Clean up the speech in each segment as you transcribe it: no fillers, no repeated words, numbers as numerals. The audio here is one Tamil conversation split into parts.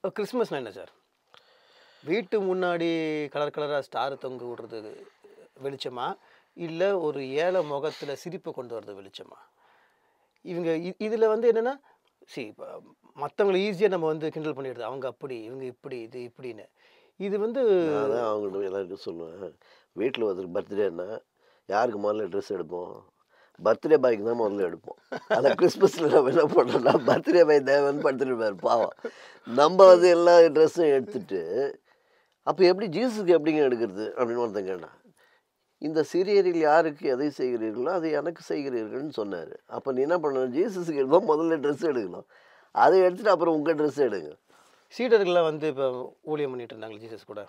கிறிஸ்மஸ்னா என்ன சார்? வீட்டு முன்னாடி கலர் கலரா ஸ்டார் தொங்க விடுறது வெளிச்சமா? இல்ல ஒரு ஏழை முகத்துல சிரிப்ப கொண்டு வர்றது வெளிச்சமா? இவங்க இதுல வந்து என்னன்னா, இப்ப மத்தவங்கள ஈஸியா நம்ம வந்து கிண்டல் பண்ணிடுறது. அவங்க அப்படி, இவங்க இப்படி, இது இப்படின்னு. இது வந்து நான் தான் அவங்கள்ட்ட எல்லாருக்கும் சொல்லுவேன். வீட்ல ஒருத்தருக்கு பர்த்டேன்னா, யாருக்கு முதல்ல ட்ரெஸ் எடுப்போம்? பர்த்டே பாய்க்கு தான் முதல்ல எடுப்போம். ஆனா கிறிஸ்மஸ்ல நம்ம என்ன பண்ணோம்னா, பர்த்டே பாய் தேவன்னு படுத்துட்டுருப்பாரு பாவம். நம்ம வந்து எல்லா ட்ரெஸ்ஸும் எடுத்துட்டு, அப்ப எப்படி ஜீசஸ்க்கு எப்படிங்க எடுக்கிறது? அப்படின்னு ஒருத்தன் கேட்டான். இந்த சிறியரில் யாருக்கு எதை செய்கிறீர்களோ, அதை எனக்கு செய்கிறீர்கள்ன்னு சொன்னாரு. அப்ப நீ என்ன பண்ணணும்? ஜீசஸ்க்கு எடுப்போம் முதல்ல ட்ரெஸ் எடுக்கணும். அதை எடுத்துட்டு அப்புறம் உங்க ட்ரெஸ் எடுங்க. சீடர்கள்லாம் வந்து இப்ப ஊழியம் பண்ணிட்டு இருந்தாங்க ஜீசஸ் கூட.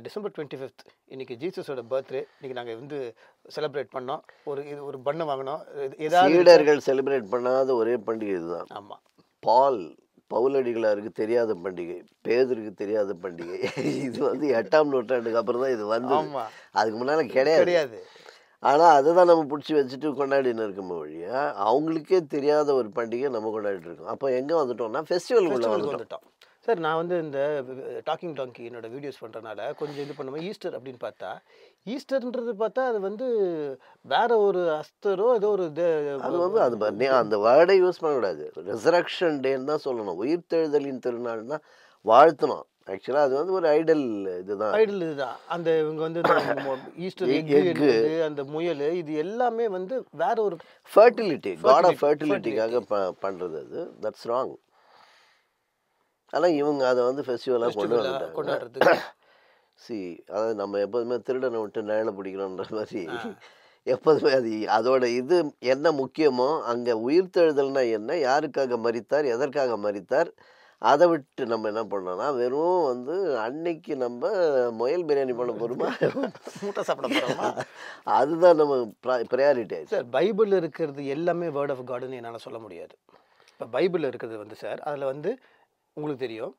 டிசம்பர் 25th இன்னைக்கு ஜீசஸோட பர்த்டே. இன்னைக்கு நாங்க வந்து செலிப்ரேட் பண்ணோம். ஒரு பன்னு வாங்குனோம். ஏதாவது சீடர்கள் செலிப்ரேட் பண்ணாத ஒரே பண்டிகை இதுதான். ஆமா. பவுலடிகளாருக்கு தெரியாத பண்டிகை, பேதுருக்கு தெரியாத பண்டிகை. இது வந்து 8ஆம் நூற்றாண்டுக்கு அப்புறம் தான் இது வந்தது. ஆமா. அதுக்கு முன்னால கிடையாது. ஆனா அததான் நம்ம புடிச்சு வச்சுட்டு கொண்டாடின்னு இருக்கோமே ஒழிய, அவங்களுக்கே தெரியாத ஒரு பண்டிகையை நம்ம கொண்டாடிட்டு இருக்கோம். அப்ப எங்க வந்துட்டோம்னா, ஃபெஸ்டிவலுக்குள்ள வந்துட்டோம். வந்துட்டோம். சார் நான் வந்து இந்த டாக்கிங் டாங்கி என்னோட வீடியோஸ் பண்றனால கொஞ்சம் இது பண்ணுவேன். ஈஸ்டர் அப்படின்னு பார்த்தா, ஈஸ்டர்ன்றது பார்த்தா அது வந்து வேற ஒரு அஸ்தரோ ஏதோ ஒரு அது வந்து அந்த வேர்டை யூஸ் பண்ணக்கூடாது. ரெசரக்ஷன் டேன்னு தான் சொல்லணும். உயிர்த்தெழுதலின் திருநாள் தான் வாழ்த்தணும். ஆக்சுவலா அது வந்து ஒரு ஐடல் இதுதான். ஐடல் இதுதான். அந்த இவங்க வந்து ஈஸ்டர் எக்கு அந்த முயல் இது எல்லாமே வந்து வேற ஒரு ஃபெர்டிலிட்டி, காட் ஆஃப் ஃபெர்டிலிட்டிக்காக பண்றது அது. That's wrong. ஆனா இவங்க அதை வந்து ஃபெஸ்டிவலா கொண்டாடுறதுக்கு அதாவது நம்ம எப்போதுமே திருடனை விட்டு நிழலை பிடிக்கணுன்ற மாதிரி எப்போதுமே அதோட இது என்ன முக்கியமோ அங்கே உயிர்த்தெழுதல்னா என்ன, யாருக்காக மரித்தார், எதற்காக மரித்தார், அதை விட்டு நம்ம என்ன பண்ணோம்னா வெறும் வந்து அன்னைக்கு நம்ம முயல் பிரியாணி பண்ண போகிறோமா, மூட்டை சாப்பிட போகிறோமா, அதுதான் நம்ம ப்ரையாரிட்டி. சார் பைபிள் இருக்கிறது எல்லாமே வேர்ட் ஆஃப் காடுன்னு என்னால் சொல்ல முடியாது. இப்போ பைபிள் இருக்கிறது வந்து சார் அதில் வந்து உங்களுக்கு தெரியும்,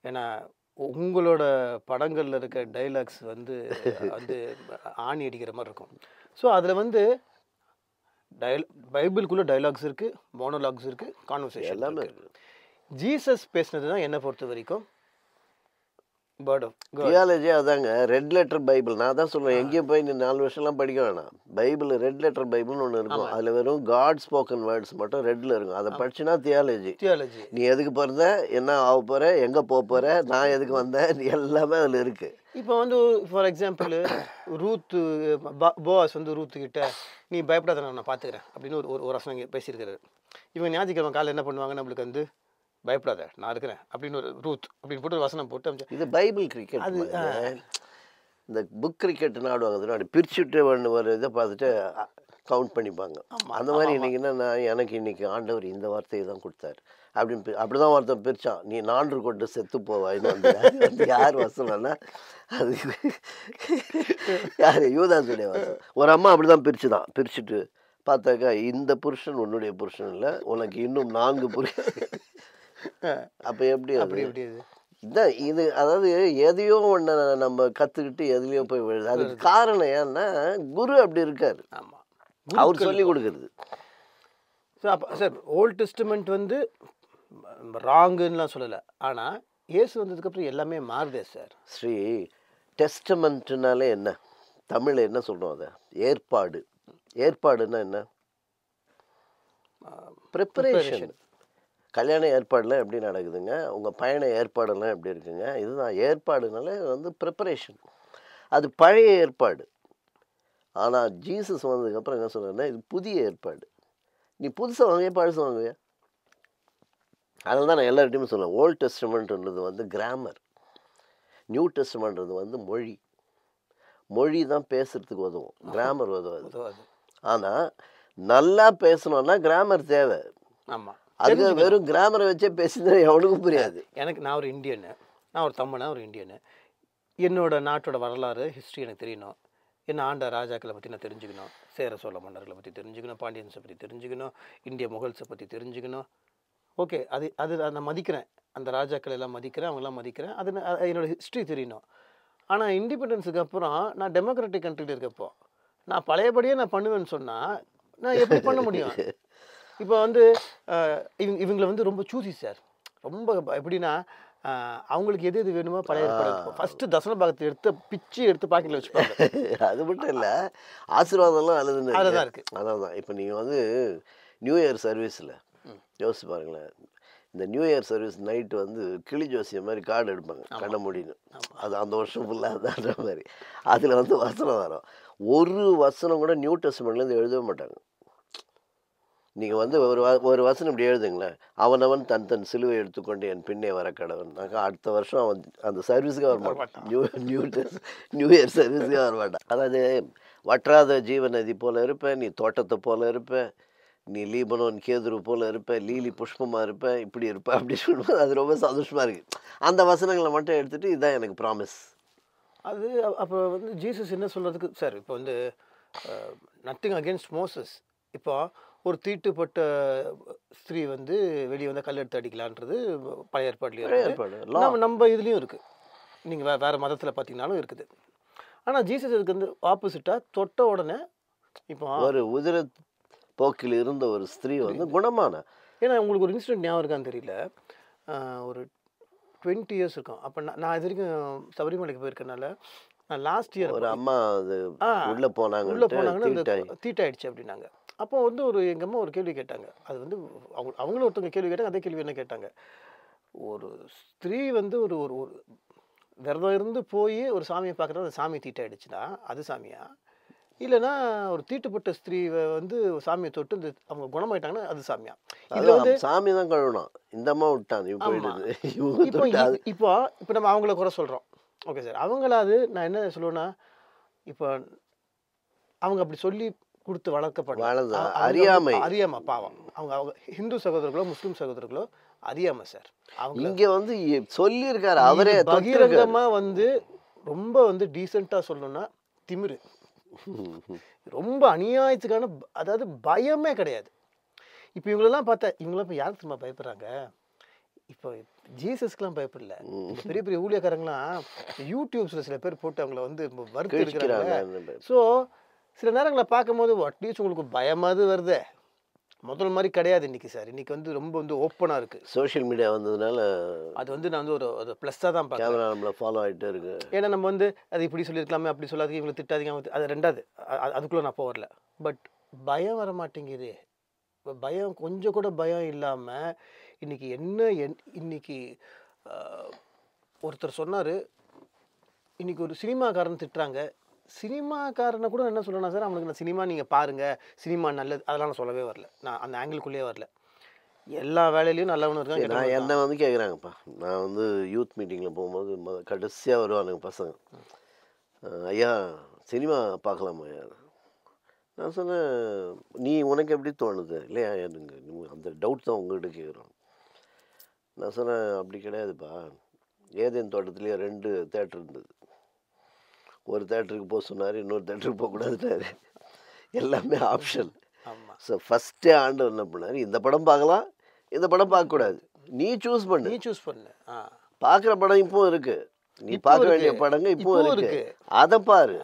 ஏன்னா உங்களோட படங்களில் இருக்க டைலாக்ஸ் வந்து வந்து ஆணி அடிக்கிற மாதிரி இருக்கும். ஸோ அதில் வந்து பைபிளுக்குள்ளே டைலாக்ஸ் இருக்குது, மோனோலாக்ஸ் இருக்குது, கான்வர்சேஷன் எல்லாமே இருக்குது. ஜீசஸ் பேசினது தான் என்னை பொறுத்த வரைக்கும் வேர்ட் ஆஃப் தியாலஜி. அதாங்க ரெட் லெட்டர் பைபிள். நான் தான் சொல்லுவேன், எங்கேயும் போய் நீ 4 வருஷம்லாம் படிக்க வேணாம். பைபிள் ரெட் லெட்டர் பைபிள்னு ஒன்று இருக்கும். அதில் வெறும் காட் ஸ்போக்கன் வேர்ட்ஸ் மட்டும் ரெட்டில் இருக்கும். அதை படிச்சுன்னா தியாலஜி. நீ எதுக்கு பிறந்த, என்ன ஆக போகிற, எங்கே போக போகிற, நான் எதுக்கு வந்தேன், எல்லாமே அதில் இருக்குது. இப்போ வந்து ஃபார் எக்ஸாம்பிள் ரூத்து போவாஸ் வந்து ரூத்துக்கிட்ட நீ பயப்படாத நான் பார்த்துக்கிறேன் அப்படின்னு ஒரு வசனம் பேசியிருக்கிறாரு. இவங்க ஞாயிற்றுக்கிழமை காலையில் என்ன பண்ணுவாங்க, நம்மளுக்கு வந்து பயப்படாத நான் இருக்கிறேன் அப்படின்னு ஒரு ரூத் அப்படின்னு போட்டு வசனம் போட்டு இது பைபிள் கிரிக்கெட். அது இந்த புக் கிரிக்கெட்னு ஆடுவாங்க, அப்படி பிரிச்சுட்டு ஒரு இதை பார்த்துட்டு கவுண்ட் பண்ணிப்பாங்க. அந்த மாதிரி இன்னைக்கு என்ன, எனக்கு இன்னைக்கு ஆண்டவர் இந்த வார்த்தையை தான் கொடுத்தாரு அப்படின்னு அப்படிதான் ஒருத்தன் பிரிச்சான். நீ 4 கொண்டு செத்து போவாயின்னு வந்து யார் வசனம்னா அது யார், யூதாசுடைய வசனம். ஒரு அம்மா அப்படிதான் பிரிச்சுட்டு பார்த்தாக்கா, இந்த புருஷன் உன்னுடைய புருஷன் இல்லை, உனக்கு இன்னும் 4 புருஷன். அப்ப எப்படி இதான் இது. அதாவது எதையோ ஒன்று நம்ம கத்துக்கிட்டு எதுலையோ போய் விழுது. அதுக்கு காரணம் ஏன்னா குரு அப்படி இருக்காரு. ஆமா, அவர் சொல்லி கொடுக்கறது. சார் ஓல்ட் டெஸ்டமெண்ட் வந்து ராங்குன்னுலாம் சொல்லலை, ஆனால் இயேசு வந்ததுக்கப்புறம் எல்லாமே மாறுதே சார். டெஸ்டமெண்ட்னாலே என்ன, தமிழில் என்ன சொல்கிறோம், அதை ஏற்பாடு. ஏற்பாடுன்னா என்ன? ப்ரிப்பரேஷன். கல்யாண ஏற்பாடுலாம் எப்படி நடக்குதுங்க, உங்கள் பயண ஏற்பாடெல்லாம் எப்படி இருக்குங்க, இதுதான் ஏற்பாடுனால வந்து ப்ரிப்பரேஷன். அது பழைய ஏற்பாடு. ஆனால் ஜீசஸ் வந்ததுக்கப்புறம் என்ன சொல்கிறேன்னா, இது புதிய ஏற்பாடு. நீ புதுசாக வாங்குவியா பழசு வாங்குவியா? அதனால தான் நான் எல்லார்ட்டையுமே சொல்லுவேன், ஓல்ட் டெஸ்டமெண்ட்ன்றது வந்து கிராமர், நியூ டெஸ்டமெண்ட்றது வந்து மொழி தான் பேசுறதுக்கு உதவும், கிராமர் உதவாது. ஆனால் நல்லா பேசணும்னா கிராமர் தேவை. ஆமாம், அது வெறும் கிராமரை வச்சே பேசினா எவனுக்கும் புரியாது. நான் ஒரு இந்தியனு, நான் ஒரு தமிழனா, ஒரு இந்தியனு, என்னோட நாட்டோட வரலாறு ஹிஸ்ட்ரி எனக்கு தெரியணும், என்ன ஆண்ட ராஜாக்களை பற்றி நான் தெரிஞ்சுக்கணும், சேர சோழ மன்னர்களை பற்றி தெரிஞ்சுக்கணும், பாண்டியன்ஸை பற்றி தெரிஞ்சுக்கணும், இந்திய முகல்ஸை பற்றி தெரிஞ்சுக்கணும். ஓகே, அது நான் மதிக்கிறேன், அந்த ராஜாக்கள் எல்லாம் மதிக்கிறேன், அவங்கெல்லாம் மதிக்கிறேன், அது என்னோடய ஹிஸ்ட்ரி தெரியணும். ஆனால் இண்டிபெண்டன்ஸுக்கு அப்புறம் நான் டெமோக்ராட்டிக் கண்ட்ரியில் இருக்கப்போ நான் பழையபடியே நான் பண்ணுவேன்னு சொன்னால் நான் எப்படி பண்ண முடியும்? இப்போ வந்து இவங்களை வந்து ரொம்ப சூசி சார், ரொம்ப எப்படின்னா அவங்களுக்கு எது எது வேணுமோ பழைய ஏற்பாடு ஃபஸ்ட்டு தசன பாகத்தை எடுத்து பிச்சு எடுத்து பாக்கெட்டில் வச்சுப்பாங்க. அது மட்டும் இல்லை, ஆசீர்வாதம்லாம் அதுலேருந்து அதில் தான் இருக்குது. அதான் தான். இப்போ நீங்கள் வந்து நியூ இயர் சர்வீஸில் யோசிச்சு பாருங்களேன். இந்த நியூ இயர் சர்வீஸ் நைட்டு வந்து கிளி ஜோசியம் மாதிரி கார்டு எடுப்பாங்க கண்ண முடின்னு. அது அந்த வருஷம் ஃபுல்லாக அதான்ற மாதிரி. அதில் வந்து வசனம் வரும். ஒரு வசனம் கூட நியூ டெஸ்டமெண்ட்லேருந்து எழுதவே மாட்டாங்க. நீங்கள் வந்து ஒரு வசனம் இப்படி எழுதுங்களேன், அவனவன் தன் தன் சிலுவை எடுத்துக்கொண்டு என் பின்னே வர கடவுள்னாக்கா அடுத்த வருஷம் அவன் அந்த சர்வீஸுக்கு வர மாட்டான். நியூ இயர் சர்வீஸுக்கு வர மாட்டான். அதாவது வற்றாத ஜீவநதி போல் இருப்ப, நீ தோட்டத்தை போல் இருப்ப, நீ லீபனோன் கேதுரு போல் இருப்ப, லீலி புஷ்பமாக இருப்ப, இப்படி இருப்ப அப்படி சொல்லும்போது அது ரொம்ப சந்தோஷமாக இருக்குது. அந்த வசனங்களை மட்டும் எடுத்துகிட்டு இதுதான் எனக்கு ப்ராமிஸ். அது அப்போ வந்து ஜீசஸ் என்ன சொல்கிறதுக்கு சார், இப்போ வந்து நத்திங் அகேன்ஸ்ட் மோசஸ். இப்போ ஒரு தீட்டுப்பட்ட ஸ்திரீ வந்து வெளியே வந்து கல் எடுத்து அடிக்கலான்றது பழைய ஏற்பாடுலேயும் இருக்குது, நம்ம இதுலேயும் இருக்குது. நீங்கள் வேறு மதத்தில் பார்த்தீங்கன்னாலும் இருக்குது. ஆனால் ஜீசஸ் இதுக்கு வந்து ஆப்போசிட்டாக தொட்ட உடனே இப்போ ஒரு உதிர போக்கில் இருந்த ஒரு ஸ்திரீ வந்து குணமான. ஏன்னா உங்களுக்கு ஒரு இன்சிடென்ட் ஞாபகம் இருக்கான்னு தெரியல, ஒரு 20 இயர்ஸ் இருக்கும். அப்போ நான் இது வரைக்கும் சபரிமலைக்கு போயிருக்கனால நான் லாஸ்ட் இயர் ஒரு அம்மா அது உள்ளே போனாங்கன்னு தீட்டாயிடுச்சு அப்படின்னாங்க. அப்போ வந்து எங்கள் அம்மா ஒரு கேள்வி கேட்டாங்க. அது வந்து அவங்களும் ஒருத்தவங்க கேள்வி கேட்டாங்க. அதே கேள்வி என்ன கேட்டாங்க, ஒரு ஸ்திரீ வந்து ஒரு ஒரு ஒரு விரதம் இருந்து போய் ஒரு சாமியை பார்க்குறது அந்த சாமி தீட்டாயிடுச்சுன்னா அது சாமியா, இல்லைன்னா ஒரு தீட்டுப்பட்ட ஸ்திரீ வந்து சாமியை தொட்டு இந்த அவங்க குணமாயிட்டாங்கன்னா அது சாமியா? இதில் வந்து சாமி தான் கழுவணும். இந்த அம்மா விட்டாங்க இப்போ நம்ம அவங்கள குறை சொல்கிறோம். ஓகே சார், அவங்களாவது நான் என்ன சொல்லுவேன்னா, இப்போ அவங்க அப்படி சொல்லி கொடுத்து வளர்க்கப்பட்ட அறியாம பாவம். அவங்க ஹிந்து சகோதரர்களோ முஸ்லீம் சகோதரர்களோ அறியாம சார். அவங்க இங்கே வந்து சொல்லியிருக்காரு அவரே பகிரங்கமாக வந்து ரொம்ப வந்து டீசெண்டாக சொல்லணும்னா திமிரு, ரொம்ப அநியாயத்துக்கான, அதாவது பயமே கிடையாது. இப்போ இவங்களெல்லாம் பார்த்தா இவங்களாம் இப்போ யாருக்கு சும்மா பயப்படுறாங்க, இப்போ ஜீசஸ்க்கெலாம் பயப்படல. பெரிய பெரிய ஊழியக்காரங்களாம் யூடியூப்ஸில் சில பேர் போட்டு அவங்கள வந்து வறுத்து இருக்கிறாங்க. ஸோ சில நேரங்களில் பார்க்கும்போது அட்லீஸ்ட் உங்களுக்கு பயமாவது வருது. முதல் மாதிரி கிடையாது இன்றைக்கி சார். இன்றைக்கி வந்து ரொம்ப வந்து ஓப்பனாக இருக்குது. சோஷியல் மீடியா வந்ததுனால அது வந்து நான் வந்து ஒரு ப்ளஸ்ஸாக தான் பார்க்குறேன். நம்மளை ஃபாலோ ஆகிட்டே இருக்கு. ஏன்னா நம்ம வந்து அது இப்படி சொல்லியிருக்கலாமே, அப்படி சொல்லாதீங்க, இவங்களை திட்டாதீங்க, அது ரெண்டாவது, அதுக்குள்ளே நான் போகல. பட் பயம் வர மாட்டேங்குது. பயம் கொஞ்சம் கூட பயம் இல்லாமல் இன்றைக்கி இன்னைக்கு ஒருத்தர் சொன்னார், இன்றைக்கி ஒரு சினிமாக்காரன் திட்டுறாங்க. சினிமாக்காரனை கூட என்ன சொல்லணும் சார், அவனுக்கு நான் சினிமா நீங்கள் பாருங்கள், சினிமா நல்லது, அதெல்லாம் நான் சொல்லவே வரல. நான் அந்த ஆங்கிள்குள்ளேயே வரல. எல்லா வேலையிலையும் நல்லவனு இருக்காங்க. நான் என்ன வந்து கேட்குறாங்கப்பா, நான் வந்து யூத் மீட்டிங்கில் போகும்போது கடைசியாக வருவானுங்க பசங்க, ஐயா சினிமா பார்க்கலாமா ஐயா? நான் சொன்னேன், நீ உனக்கு எப்படி தோணுது இல்லையா, எனக்கு அந்த டவுட் தான் உங்கள்கிட்ட கேட்குறோம். நான் சொன்னேன், அப்படி கிடையாதுப்பா, ஏதேன் தோட்டத்துலேயே 2 தேட்டர் இருந்தது. ஒரு தேட்டருக்கு போக சொன்னார், இன்னொரு தேட்டருக்கு போகக்கூடாதுட்டாரு. எல்லாமே ஆப்ஷன். ஸோ ஃபஸ்ட்டே ஆண்டவர் என்ன பண்ணார், இந்த படம் பார்க்கலாம், இந்த படம் பார்க்கக்கூடாது, நீ சூஸ் பண்ணு. பார்க்குற படம் இப்போவும் இருக்குது, நீ பார்க்க வேண்டிய படங்க இப்போவும் இருக்கு, அதை பாரு.